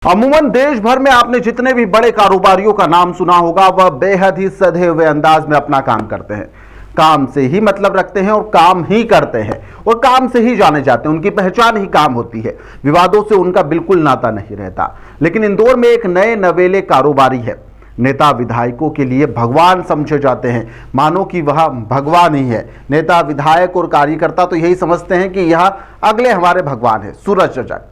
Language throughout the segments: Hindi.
अमूमन देश भर में आपने जितने भी बड़े कारोबारियों का नाम सुना होगा वह बेहद ही सधे हुए अंदाज में अपना काम करते हैं। काम से ही मतलब रखते हैं और काम ही करते हैं और काम से ही जाने जाते हैं। उनकी पहचान ही काम होती है। विवादों से उनका बिल्कुल नाता नहीं रहता। लेकिन इंदौर में एक नए नवेले कारोबारी है। नेता विधायकों के लिए भगवान समझे जाते हैं, मानो कि वह भगवान ही है। नेता विधायक और कार्यकर्ता तो यही समझते हैं कि यह अगले हमारे भगवान है। सूरज रजक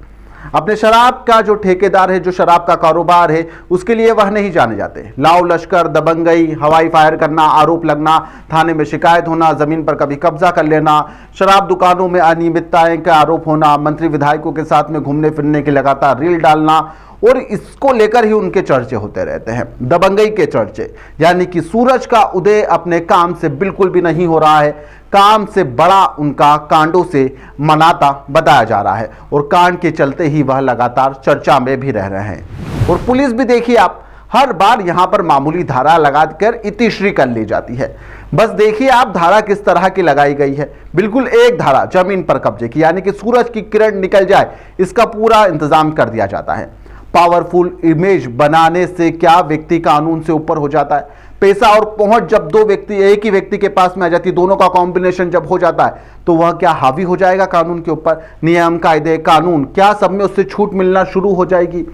अपने शराब का जो ठेकेदार है, जो शराब का कारोबार है, उसके लिए वह नहीं जाने जाते। लाव लश्कर, दबंगई, हवाई फायर करना, आरोप लगना, थाने में शिकायत होना, जमीन पर कभी कब्जा कर लेना, शराब दुकानों में अनियमितताएं का आरोप होना, मंत्री विधायकों के साथ में घूमने फिरने की लगातार रील डालना, और इसको लेकर ही उनके चर्चे होते रहते हैं। दबंगई के चर्चे, यानी कि सूरज का उदय अपने काम से बिल्कुल भी नहीं हो रहा है। काम से बड़ा उनका कांडों से मनाता बताया जा रहा है और कांड के चलते ही वह लगातार चर्चा में भी रह रहे हैं। और पुलिस भी देखिए आप, हर बार यहां पर मामूली धारा लगाकर इतिश्री कर ली जाती है। बस देखिए आप धारा किस तरह की लगाई गई है। बिल्कुल एक धारा जमीन पर कब्जे की, यानी कि सूरज की किरण निकल जाए, इसका पूरा इंतजाम कर दिया जाता है। पावरफुल इमेज बनाने से क्या व्यक्ति कानून से ऊपर हो जाता है? पैसा और पहुंच जब दो व्यक्ति एक ही व्यक्ति के पास में आ जाती है, दोनों का कॉम्बिनेशन जब हो जाता है, तो वह क्या हावी हो जाएगा कानून के ऊपर? नियम कायदे कानून क्या सब में उससे छूट मिलना शुरू हो जाएगी?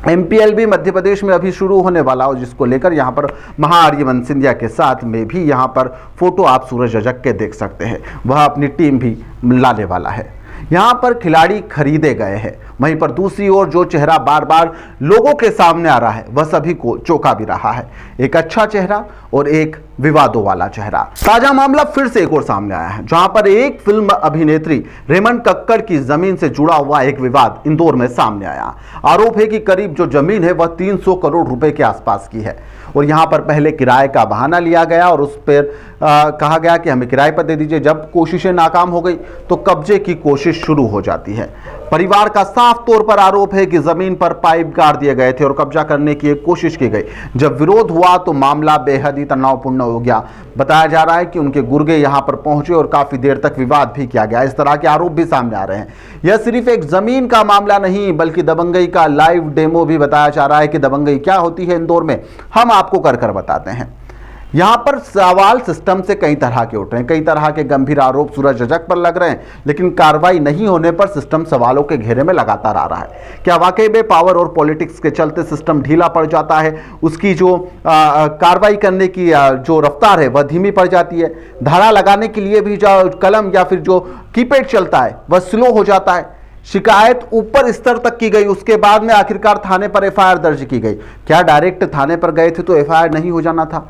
एमपीएल भी मध्य प्रदेश में अभी शुरू होने वाला हो, जिसको लेकर यहां पर महाआर्यमन सिंधिया के साथ में भी यहां पर फोटो आप सूरज रजक के देख सकते हैं। वह अपनी टीम भी लाने वाला है। यहां पर खिलाड़ी खरीदे गए हैं, वहीं पर दूसरी ओर जो चेहरा बार बार लोगों के सामने आ रहा है वह सभी को चौंका भी रहा है। एक अच्छा चेहरा और एक विवादों वाला चेहरा। ताजा मामला फिर से एक और सामने आया है, जहां पर एक फिल्म अभिनेत्री रेमन कक्कड़ की जमीन से जुड़ा हुआ एक विवाद इंदौर में सामने आया। आरोप है कि करीब जो जमीन है वह 300 करोड़ रुपए के आसपास की है और यहां पर पहले किराए का बहाना लिया गया और उस पर कहा गया कि हमें किराए पर दे दीजिए। जब कोशिशें नाकाम हो गई तो कब्जे की कोशिश शुरू हो जाती है। परिवार का साफ तौर पर आरोप है कि जमीन पर पाइप गाड़ दिए गए थे और कब्जा करने की एक कोशिश की गई। जब विरोध हुआ तो मामला बेहद ही तनावपूर्ण हो गया। बताया जा रहा है कि उनके गुर्गे यहां पर पहुंचे और काफी देर तक विवाद भी किया गया। इस तरह के आरोप भी सामने आ रहे हैं। यह सिर्फ एक जमीन का मामला नहीं बल्कि दबंगई का लाइव डेमो भी बताया जा रहा है कि दबंगई क्या होती है इंदौर में, हम आपको कर बताते हैं। यहां पर सवाल सिस्टम से कई तरह के उठ रहे हैं, कई तरह के गंभीर आरोप सूरज रजक पर लग रहे हैं, लेकिन कार्रवाई नहीं होने पर सिस्टम सवालों के घेरे में लगातार आ रहा है। क्या वाकई में पावर और पॉलिटिक्स के चलते सिस्टम ढीला पड़ जाता है? उसकी जो कार्रवाई करने की जो रफ्तार है वह धीमी पड़ जाती है। धारा लगाने के लिए भी जो कलम या फिर जो कीपैड चलता है वह स्लो हो जाता है। शिकायत ऊपर स्तर तक की गई, उसके बाद में आखिरकार थाने पर एफआईआर दर्ज की गई। क्या डायरेक्ट थाने पर गए थे तो एफआईआर नहीं हो जाना था?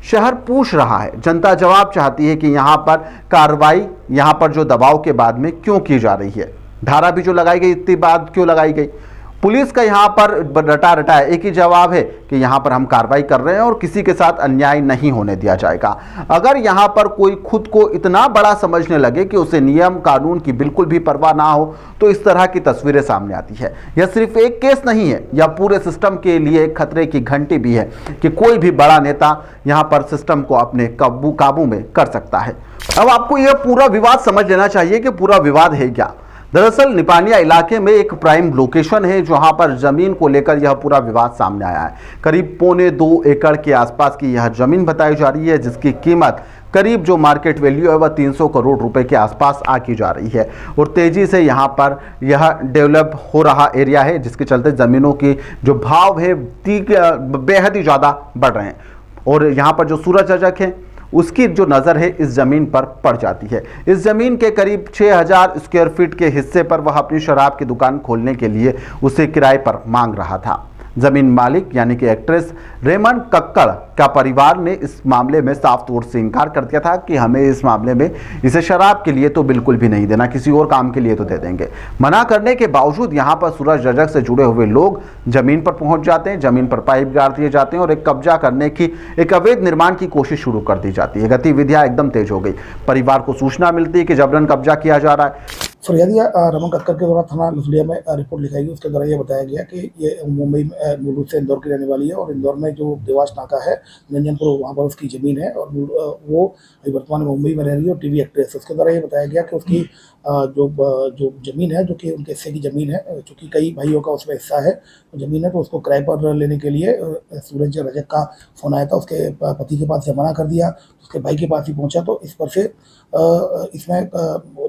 शहर पूछ रहा है, जनता जवाब चाहती है कि यहां पर कार्रवाई, यहां पर जो दबाव के बाद में क्यों की जा रही है? धारा भी जो लगाई गई इतनी बाद क्यों लगाई गई? पुलिस का यहां पर रटा एक ही जवाब है कि यहां पर हम कार्रवाई कर रहे हैं और किसी के साथ अन्याय नहीं होने दिया जाएगा। अगर यहां पर कोई खुद को इतना बड़ा समझने लगे कि उसे नियम कानून की बिल्कुल भी परवाह ना हो तो इस तरह की तस्वीरें सामने आती है। यह सिर्फ एक केस नहीं है, यह पूरे सिस्टम के लिए एक खतरे की घंटी भी है कि कोई भी बड़ा नेता यहां पर सिस्टम को अपने काबू में कर सकता है। अब आपको यह पूरा विवाद समझ लेना चाहिए कि पूरा विवाद है क्या। दरअसल निपानिया इलाके में एक प्राइम लोकेशन है जहां पर जमीन को लेकर यह पूरा विवाद सामने आया है। करीब 1.25 एकड़ के आसपास की यह जमीन बताई जा रही है, जिसकी कीमत करीब जो मार्केट वैल्यू है वह 300 करोड़ रुपए के आसपास आकी जा रही है और तेजी से यहां पर यह डेवलप हो रहा एरिया है, जिसके चलते जमीनों की जो भाव है बेहद ही ज्यादा बढ़ रहे हैं। और यहां पर जो सूरज रजक है उसकी जो नज़र है इस ज़मीन पर पड़ जाती है। इस ज़मीन के करीब 6000 स्क्वायर फीट के हिस्से पर वह अपनी शराब की दुकान खोलने के लिए उसे किराए पर मांग रहा था। ज़मीन मालिक यानी कि एक्ट्रेस रेमन कक्कड़ का परिवार ने इस मामले में साफ तौर से इनकार कर दिया था कि हमें इस मामले में इसे शराब के लिए तो बिल्कुल भी नहीं देना, किसी और काम के लिए तो दे देंगे। मना करने के बावजूद यहाँ पर सूरज रजक से जुड़े हुए लोग ज़मीन पर पहुंच जाते हैं, ज़मीन पर पाइप गाड़ दिए जाते हैं और एक कब्जा करने की, एक अवैध निर्माण की कोशिश शुरू कर दी जाती है। गतिविधियाँ एकदम तेज हो गई। परिवार को सूचना मिलती है कि जबरन कब्जा किया जा रहा है। फरियादिया रमन कक्कड़ के द्वारा थाना लुसलिया में रिपोर्ट लिखाई गई। उसके द्वारा ये बताया गया कि ये मुंबई में मूल रूप से इंदौर की रहने वाली है और इंदौर में जो देवास नाका है निरंजनपुर, वहाँ पर उसकी ज़मीन है और वो वर्तमान में मुंबई में रह रही है और टीवी एक्ट्रेस। उसके द्वारा ये बताया गया कि उसकी जो ज़मीन है, जो कि उनके हिस्से की ज़मीन है, चूँकि कई भाइयों का उसमें हिस्सा है, ज़मीन है, तो उसको किराए पर लेने के लिए सूरज रजक का फ़ोन आया था। उसके पति के पास से मना कर दिया, उसके भाई के पास ही पहुँचा, तो इस पर से इसमें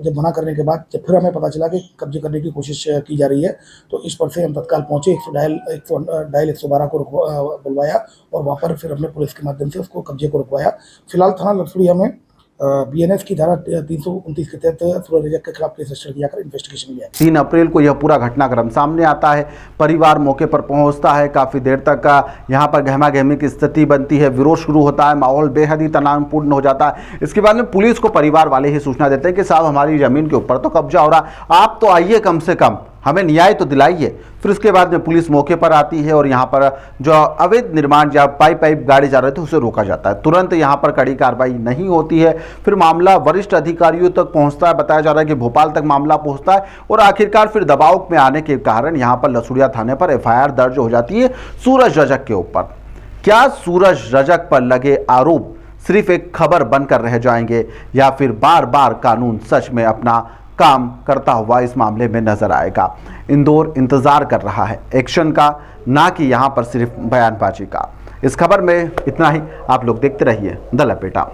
जब मना करने के बाद जब फिर हमें पता चला कि कब्ज़े करने की कोशिश की जा रही है, तो इस पर से हम तत्काल पहुँचे, 112 को बुलवाया और वहाँ पर फिर हमने पुलिस के माध्यम से उसको कब्जे को रुकवाया। फिलहाल थाना लसुड़िया में बीएनएस की धारा 329 के तहत सूरज रजक के खिलाफ केस रजिस्टर किया कर इन्वेस्टिगेशन लिया है। 3 अप्रैल को यह पूरा घटनाक्रम सामने आता है। परिवार मौके पर पहुंचता है, काफ़ी देर तक यहाँ पर गहमा गहमी की स्थिति बनती है, विरोध शुरू होता है, माहौल बेहद ही तनावपूर्ण हो जाता है। इसके बाद में पुलिस को परिवार वाले ही सूचना देते हैं कि साहब हमारी ज़मीन के ऊपर तो कब्जा हो रहा, आप तो आइए, कम से कम हमें न्याय तो दिलाइए। फिर उसके बाद में पुलिस मौके पर आती है और यहाँ पर जो अवैध निर्माण या पाइप गाड़े जा रहे थे उसे रोका जाता है। तुरंत यहाँ पर कड़ी कार्रवाई नहीं होती है। फिर मामला वरिष्ठ अधिकारियों तक पहुँचता है, बताया जा रहा है कि भोपाल तक मामला पहुँचता है और आखिरकार फिर दबाव में आने के कारण यहाँ पर लसुड़िया थाने पर FIR दर्ज हो जाती है सूरज रजक के ऊपर। क्या सूरज रजक पर लगे आरोप सिर्फ एक खबर बनकर रह जाएंगे या फिर बार बार कानून सच में अपना काम करता हुआ इस मामले में नजर आएगा? इंदौर इंतजार कर रहा है एक्शन का, ना कि यहां पर सिर्फ बयानबाजी का। इस खबर में इतना ही। आप लोग देखते रहिए द लपेटा।